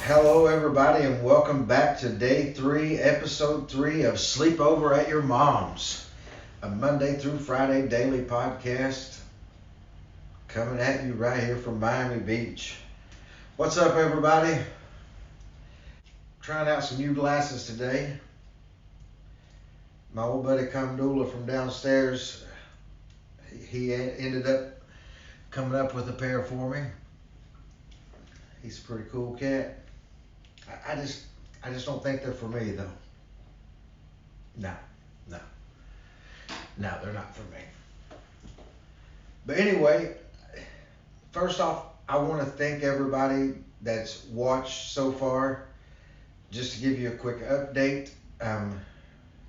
Hello, everybody, and welcome back to day 3, episode 3 of Sleepover at Your Mom's, a Monday through Friday daily podcast coming at you right here from Miami Beach. What's up, everybody? Trying out some new glasses today. My old buddy Kamdula from downstairs, he ended up coming up with a pair for me. He's a pretty cool cat. I just don't think they're for me, though. No, no, no, they're not for me. But anyway, first off, I want to thank everybody that's watched so far. Just to give you a quick update,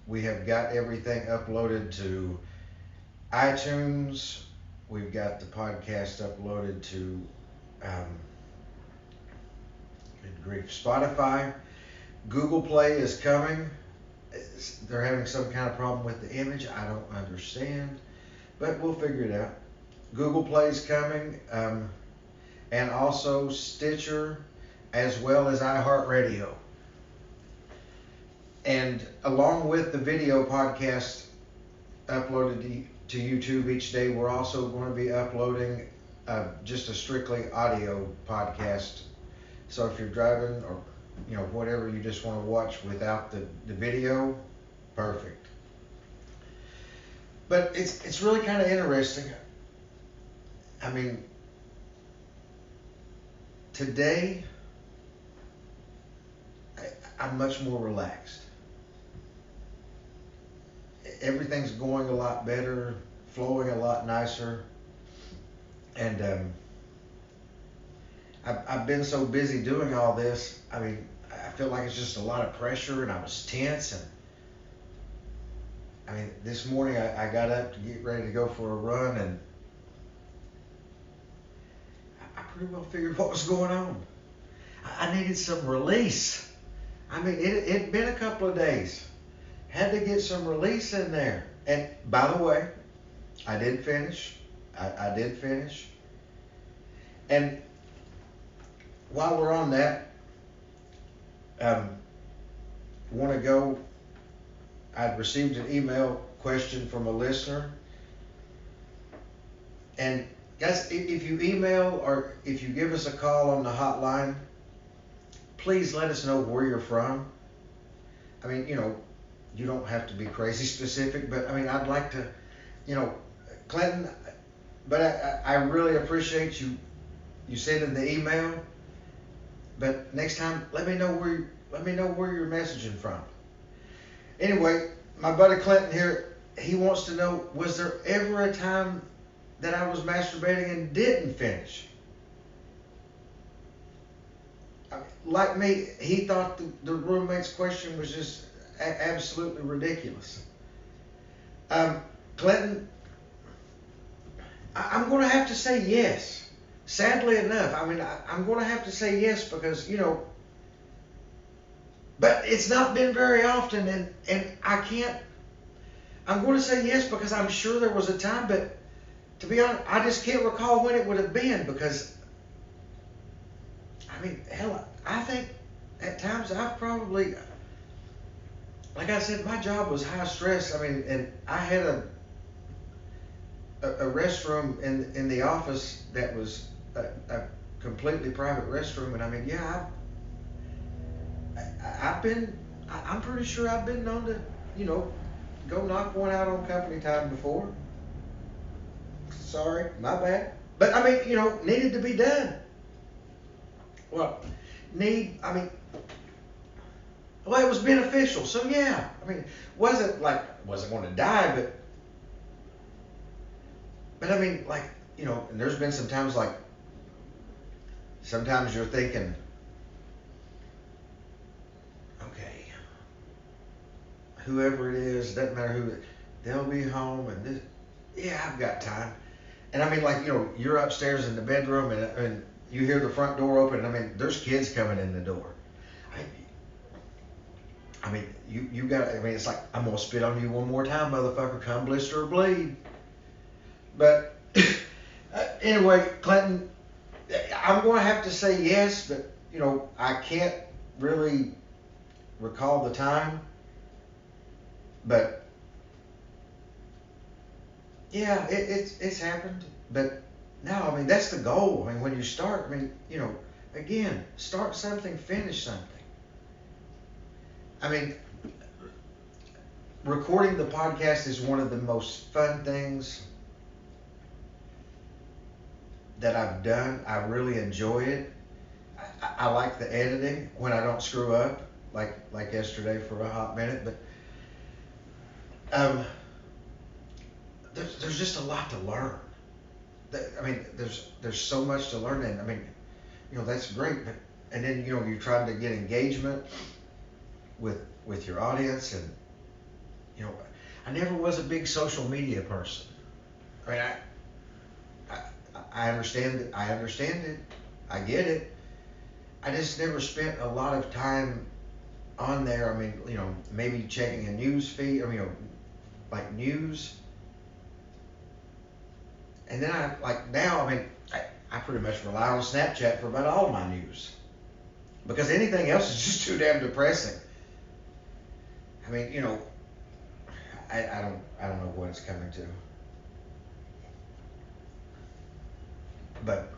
we have got everything uploaded to iTunes. We've got the podcast uploaded to good grief, Spotify. Google Play is coming. They're having some kind of problem with the image. I don't understand, but we'll figure it out. Google Play's coming, and also Stitcher, as well as iHeartRadio. And along with the video podcast uploaded to YouTube each day, we're also going to be uploading just a strictly audio podcast. So if you're driving or whatever, you just want to watch without the video, perfect. But it's really kind of interesting. I mean, today I'm much more relaxed. Everything's going a lot better, flowing a lot nicer, and I've been so busy doing all this. I mean, I feel like it's just a lot of pressure, and I was tense. And I mean, this morning I got up to get ready to go for a run, and I pretty well figured what was going on. I needed some release. I mean, it'd been a couple of days. Had to get some release in there. And by the way, I did finish. I did finish. And while we're on that, want to go, I'd received an email question from a listener. And guys, if you email or if you give us a call on the hotline, please let us know where you're from. I mean, you don't have to be crazy specific, but I mean, I'd like to, Clinton, but I really appreciate you sending the email. But next time, let me know where you're messaging from. Anyway, my buddy Clinton here, he wants to know, was there ever a time that I was masturbating and didn't finish? I mean, like me, he thought the roommate's question was just absolutely ridiculous. Clinton, I'm going to have to say yes. Sadly enough, I mean, I'm going to have to say yes because, but it's not been very often, and I can't, I'm going to say yes because I'm sure there was a time, but to be honest, I just can't recall when it would have been because, I mean, hell, I think at times I've probably, like I said, my job was high stress. I mean, and I had a restroom in the office that was a completely private restroom, and I mean, yeah, I'm pretty sure I've been known to, go knock one out on company time before. Sorry, my bad. But I mean, needed to be done. Well, well, it was beneficial, so yeah. I mean, wasn't going to die, but I mean, and there's been some times sometimes you're thinking, okay, whoever it is, doesn't matter who, they'll be home, and this, yeah, I've got time. And I mean, you're upstairs in the bedroom, and you hear the front door open, and I mean, there's kids coming in the door. I mean, you got, I mean, it's like, I'm going to spit on you one more time, motherfucker, come blister or bleed. But anyway, Clinton, I'm going to have to say yes, but I can't really recall the time, but yeah, it's happened. But no, I mean, that's the goal. I mean, when you start, I mean, again, start something, finish something. I mean, recording the podcast is one of the most fun things that I've done. I really enjoy it. I like the editing when I don't screw up, like yesterday for a hot minute. But there's just a lot to learn. I mean, there's so much to learn, and I mean, that's great. But and then you're trying to get engagement with your audience, and I never was a big social media person. I mean, I understand it. I understand it. I get it. I just never spent a lot of time on there. I mean, maybe checking a news feed. I mean, like news. And then now, I mean, I pretty much rely on Snapchat for about all my news, because anything else is just too damn depressing. I mean, I don't know what it's coming to, but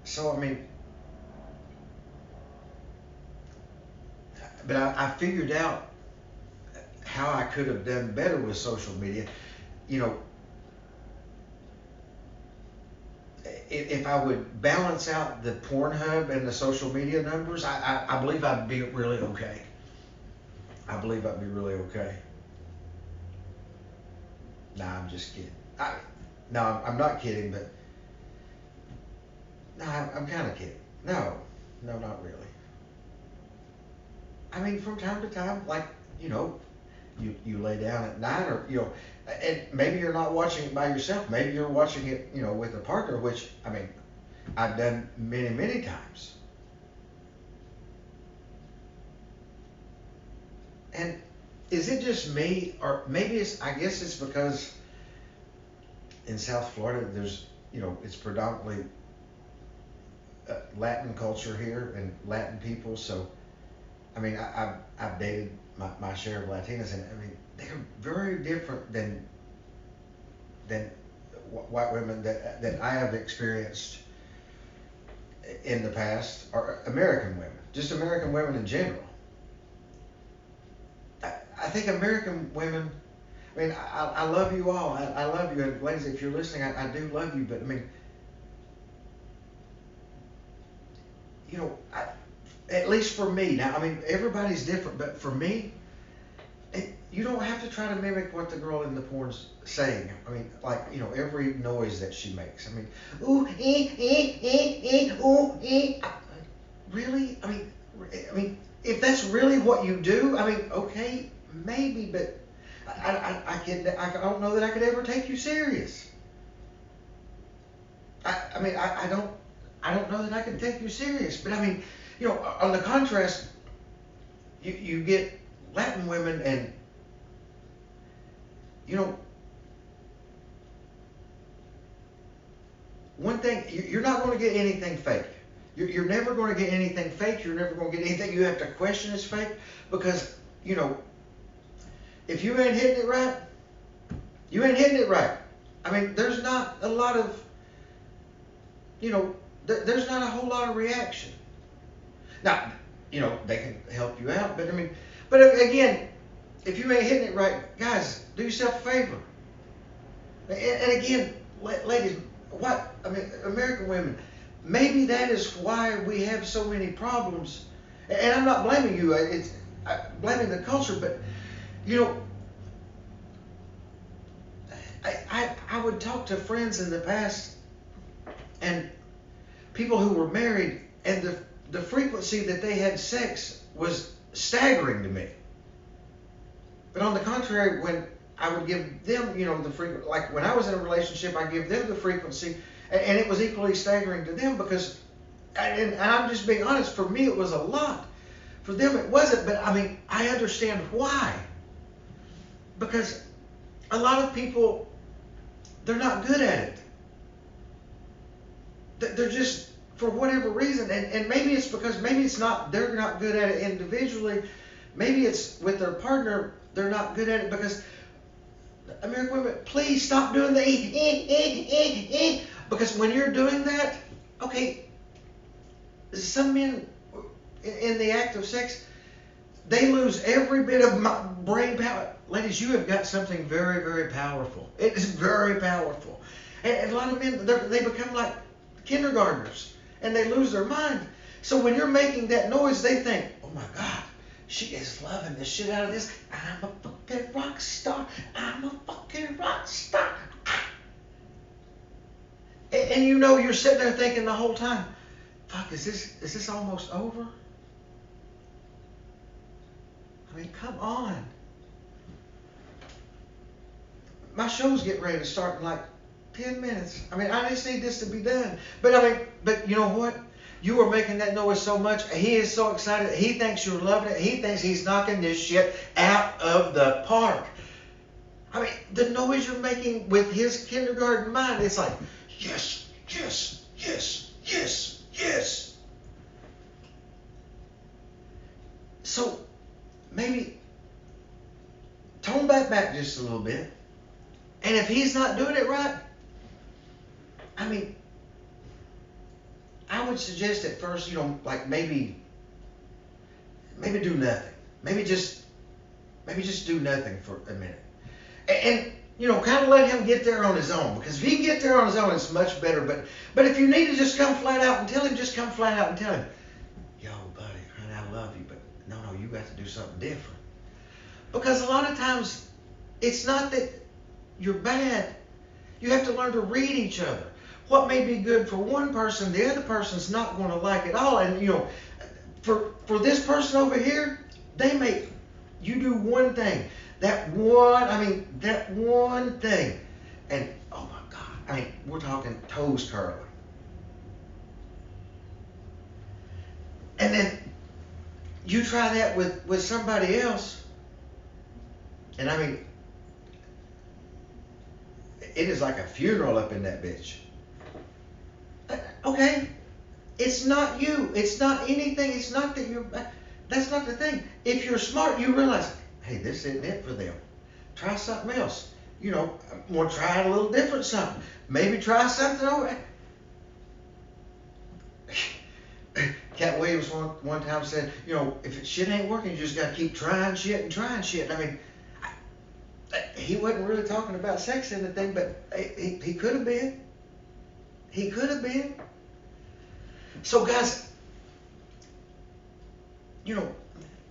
so I mean, but I figured out how I could have done better with social media. You know, if I would balance out the Pornhub and the social media numbers, I believe I'd be really okay. I believe I'd be really okay. Nah, I'm just kidding. No, I'm not kidding, but no, I'm kind of kidding. No, not really. I mean, from time to time, like, you lay down at night, or, and maybe you're not watching it by yourself. Maybe you're watching it, with a partner, which, I mean, I've done many, many times. And is it just me, or maybe I guess it's because in South Florida, there's, it's predominantly Latin culture here and Latin people. So, I mean, I've dated my share of Latinas, and I mean, they're very different than white women that I have experienced in the past, or American women, just American women in general. I think American women, I mean, I love you all. I love you. And ladies, if you're listening, I do love you. But I mean, at least for me, now, I mean, everybody's different, but for me, you don't have to try to mimic what the girl in the porn's saying. I mean, like, every noise that she makes. I mean, ooh, ooh, really? I mean, if that's really what you do, I mean, okay, maybe, but I don't know that I could ever take you serious. I mean, I don't know that I can take you serious. But I mean, on the contrast, you get Latin women, and one thing, you're not going to get anything fake. You're never going to get anything fake. You're never going to get anything you have to question is fake, because if you ain't hitting it right, you ain't hitting it right. I mean, there's not a lot of, there's not a whole lot of reaction. Now, they can help you out, but I mean, but again, if you ain't hitting it right, guys, do yourself a favor. And again, ladies, I mean, American women, maybe that is why we have so many problems. And I'm not blaming you, it's blaming the culture, but, I would talk to friends in the past, and people who were married, and the frequency that they had sex was staggering to me. But on the contrary, when I would give them, the frequency, like when I was in a relationship, I give them the frequency, and it was equally staggering to them, because, and I'm just being honest, for me it was a lot. For them it wasn't, but I mean, I understand why. Because a lot of people, they're not good at it. They're just, for whatever reason, and maybe it's because maybe it's not, they're not good at it individually. Maybe it's with their partner, they're not good at it because, American women, please stop doing the because when you're doing that, okay, some men in the act of sex, they lose every bit of my brain power. Ladies, you have got something very, very powerful. It is very powerful. And a lot of men, they become like kindergartners and they lose their mind. So when you're making that noise, they think, oh my God, she is loving the shit out of this. I'm a fucking rock star. I'm a fucking rock star. And you know, you're sitting there thinking the whole time, fuck, is this almost over? I mean, come on. My show's getting ready to start in like 10 minutes. I mean, I just need this to be done. But you know what? You are making that noise so much. He is so excited. He thinks you're loving it. He thinks he's knocking this shit out of the park. I mean, the noise you're making with his kindergarten mind, it's like, yes, yes, yes, yes, yes. So maybe tone that back just a little bit. And if he's not doing it right, I mean, I would suggest at first, you know, like maybe do nothing. Maybe just do nothing for a minute. And you know, kind of let him get there on his own. Because if he can get there on his own, it's much better. But if you need to just come flat out and tell him, just come flat out and tell him, yo, buddy, honey, I love you, but no, you got to do something different. Because a lot of times, it's not that you're bad. You have to learn to read each other. What may be good for one person, the other person's not going to like it all. And you know, for this person over here, you do one thing. That one thing. And oh my God, I mean, we're talking toes curling. And then you try that with somebody else. And I mean, it is like a funeral up in that bitch. Okay, it's not you. It's not anything. It's not that you're. That's not the thing. If you're smart, you realize, hey, this isn't it for them. Try something else. You know, want to try a little different something. Maybe try something over. Cat Williams one time said, you know, if shit ain't working, you just got to keep trying shit and trying shit. I mean, he wasn't really talking about sex in the thing, but he could have been. He could have been. So guys, you know,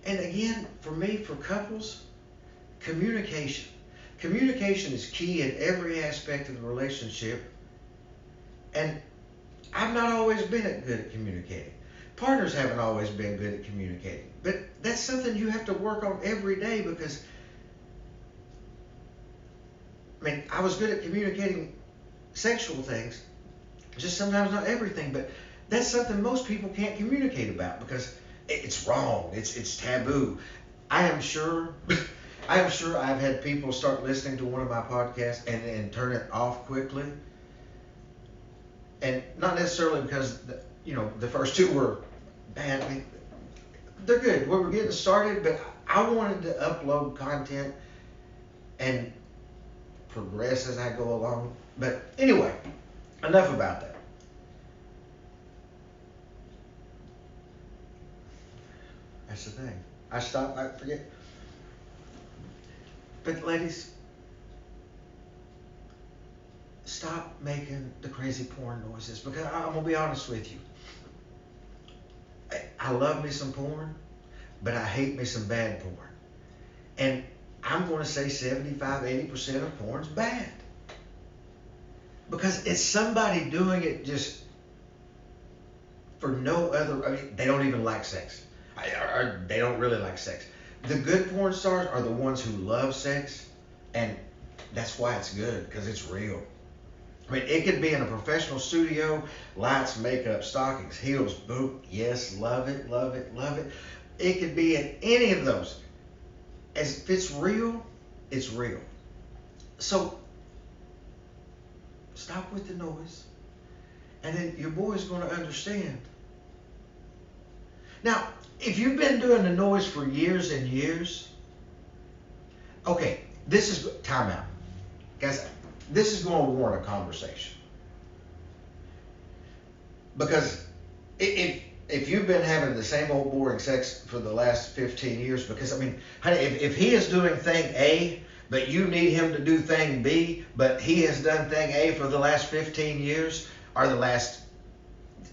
and again, for me, for couples, communication. Communication is key in every aspect of the relationship. And I've not always been good at communicating. Partners haven't always been good at communicating. But that's something you have to work on every day because, I mean, I was good at communicating sexual things. Just sometimes not everything, but that's something most people can't communicate about because it's wrong. It's taboo. I am sure I've had people start listening to one of my podcasts and turn it off quickly. And not necessarily because the first two were bad. I mean, they're good. We were getting started, but I wanted to upload content and progress as I go along. But anyway, enough about that. That's the thing. I forget. But ladies, stop making the crazy porn noises because I'm going to be honest with you. I love me some porn, but I hate me some bad porn. And I'm going to say 75-80% of porn's bad. Because it's somebody doing it just for no other, I mean, they don't even like sex. Or they don't really like sex. The good porn stars are the ones who love sex, and that's why it's good, because it's real. I mean, it could be in a professional studio, lights, makeup, stockings, heels, boot, yes, love it, love it, love it. It could be in any of those. If it's real, it's real. So, stop with the noise And then your boy's going to understand. Now, if you've been doing the noise for years and years, okay, this is time out. Guys, this is going to warrant a conversation. Because if you've been having the same old boring sex for the last 15 years, because I mean, honey, if he is doing thing A, but you need him to do thing B, but he has done thing A for the last 15 years, or the last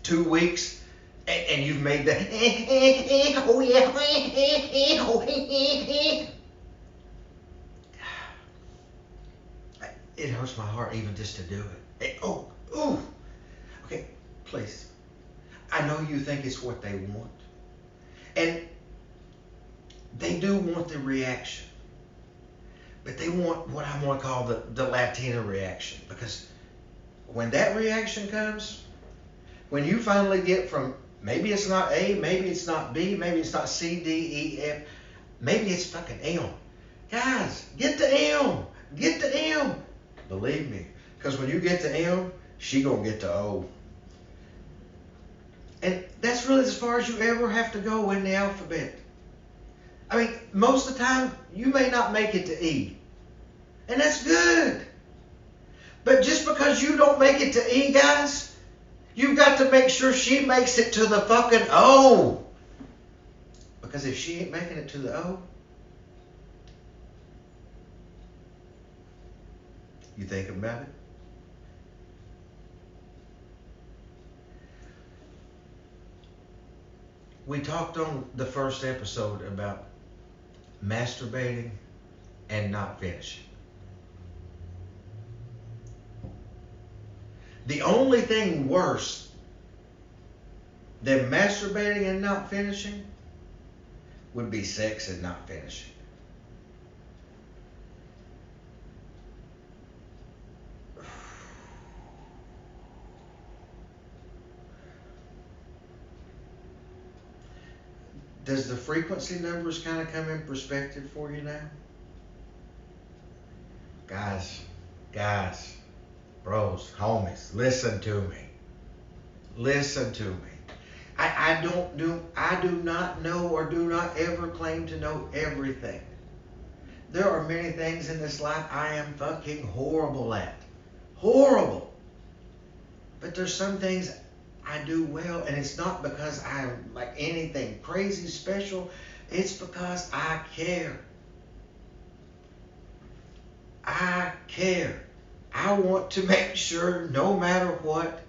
2 weeks, and you've made the oh yeah, it hurts my heart even just to do it. Ooh. Okay, please. I know you think it's what they want. And they do want the reaction. But they want what I want to call the Latina reaction. Because when that reaction comes, when you finally get from, maybe it's not A, maybe it's not B, maybe it's not C, D, E, F, maybe it's fucking M. Guys, get to M. Get to M. Believe me. Because when you get to M, she gonna get to O. And that's really as far as you ever have to go in the alphabet. I mean, most of the time, you may not make it to E. And that's good. But just because you don't make it to E, guys, you've got to make sure she makes it to the fucking O. Because if she ain't making it to the O, you think about it? We talked on the first episode about masturbating and not finishing. The only thing worse than masturbating and not finishing would be sex and not finishing. Does the frequency numbers kind of come in perspective for you now? Guys, bros, homies, listen to me. Listen to me. I do not know or do not ever claim to know everything. There are many things in this life I am fucking horrible at. Horrible. But there's some things I do well, and it's not because I'm like anything crazy special. It's because I care. I care. I want to make sure no matter what,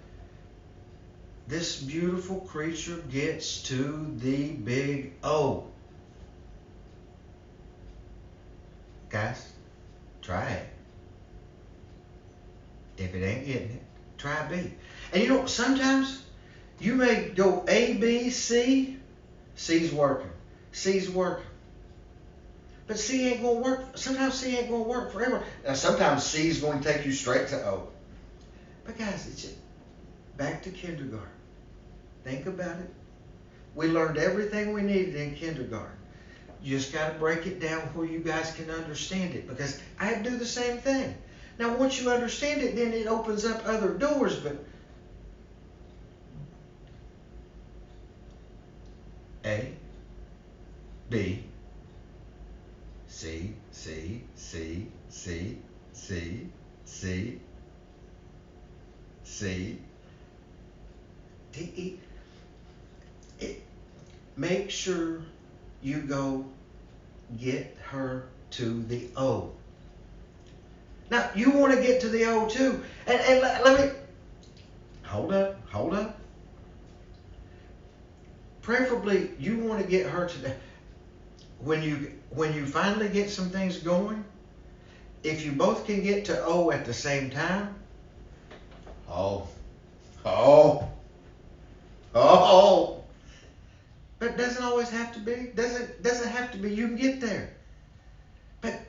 this beautiful creature gets to the big O. Guys, try it. If it ain't getting it, try B. And you know, sometimes you may go A, B, C. C's working. C's working. But C ain't going to work. Sometimes C ain't going to work forever. Now, sometimes C is going to take you straight to O. But guys, it's just back to kindergarten. Think about it. We learned everything we needed in kindergarten. You just got to break it down where you guys can understand it. Because I had to do the same thing. Now, once you understand it, then it opens up other doors. But A, B, C, C, C, C, C, C, C, D, E. Make sure you go get her to the O. Now, you want to get to the O too. And let me, hold up. Preferably, you want to get her to the, when you finally get some things going, if you both can get to O at the same time, but it doesn't always have to be. Doesn't have to be. You can get there. But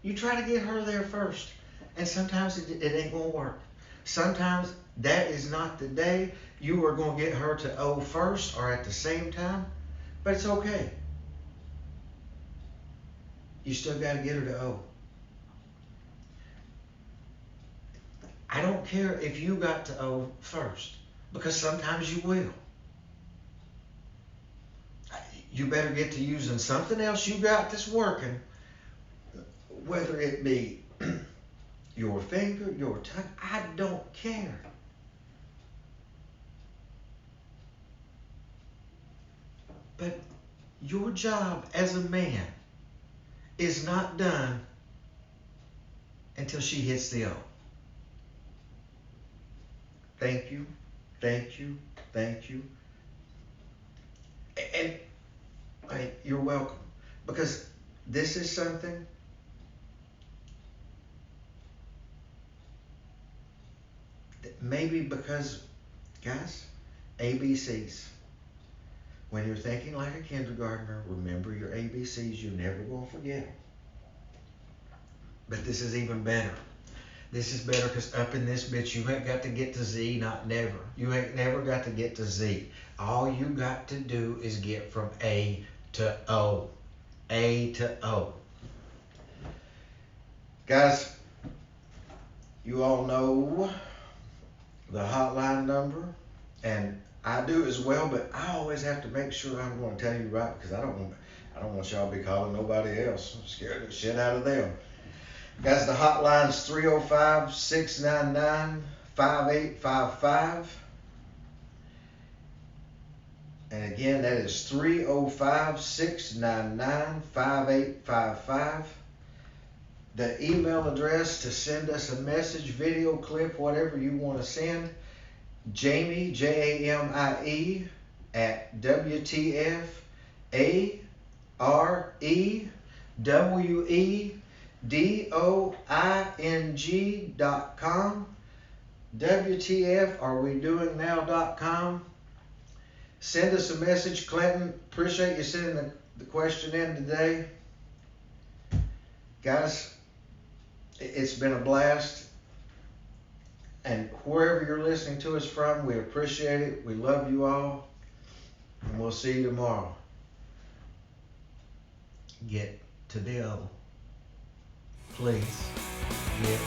you try to get her there first. And sometimes it ain't going to work. Sometimes that is not the day you are going to get her to O first or at the same time. But it's okay. You still got to get her to O. I don't care if you got to O first. Because sometimes you will. You better get to using something else you got that's working, whether it be your finger, your tongue, I don't care. But your job as a man is not done until she hits the O. Thank you, thank you, thank you. And you're welcome. Because this is something that maybe because, guys, ABCs. When you're thinking like a kindergartner, remember your ABCs. You're never going to forget them. But this is even better. This is better because up in this bitch, you ain't got to get to Z, not never. You ain't never got to get to Z. All you got to do is get from A to O. A to O. Guys, you all know the hotline number, and I do as well, but I always have to make sure I'm going to tell you right because I don't want y'all to be calling nobody else. I'm scared the shit out of them. Guys, the hotline is 305-699-5855. And again, that is 305-699-5855. The email address to send us a message, video clip, whatever you want to send, Jamie, Jamie, at WTFAREWEDOING.com. WTFarewedoingnow.com. Send us a message, Clinton. Appreciate you sending the question in today. Guys, it's been a blast. And wherever you're listening to us from, we appreciate it. We love you all. And we'll see you tomorrow. Get to the O. Please get